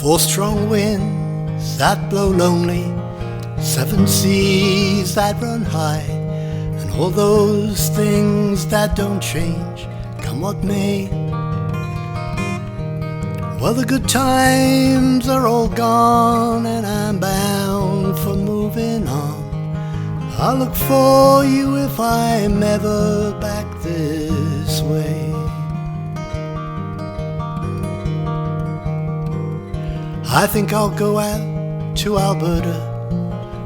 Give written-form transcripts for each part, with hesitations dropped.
Four strong winds that blow lonely, seven seas that run high, and all those things that don't change, come what may. Well, the good times are all gone, and I'm bound for moving on. I'll look for you if I'm ever back this way. I think I'll go out to Alberta,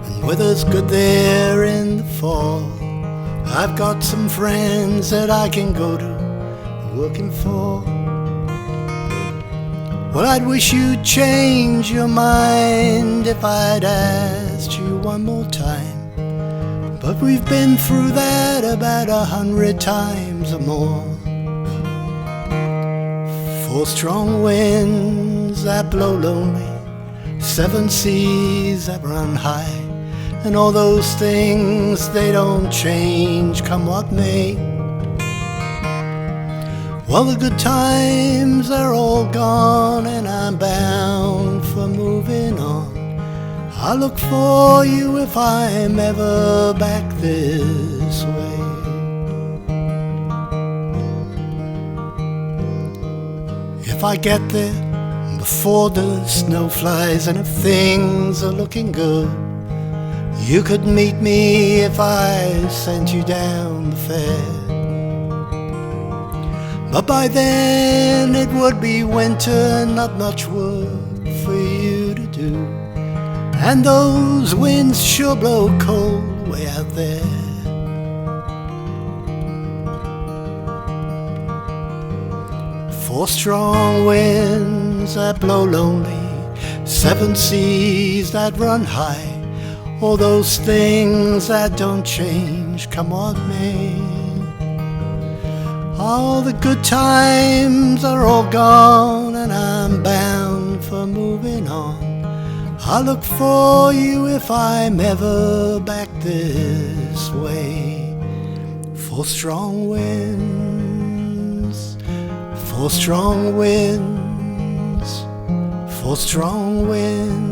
and weather's good there in the fall. I've got some friends that I can go to working for. Well, I'd wish you'd change your mind if I'd asked you one more time, but we've been through that about 100 times or more. Four strong winds that blow lonely, seven seas that run high, and all those things, they don't change, come what may. Well, the good times are all gone, and I'm bound for moving on. I'll look for you if I'm ever back this way. If I get there before the snow flies, and if things are looking good, you could meet me if I sent you down the fair. But by then it would be winter, not much work for you to do, and those winds sure blow cold way out there. Four strong winds that blow lonely, seven seas that run high, all those things that don't change, come what may. All the good times are all gone, and I'm bound for moving on. I'll look for you if I'm ever back this way. Four strong winds, four strong winds, four strong winds.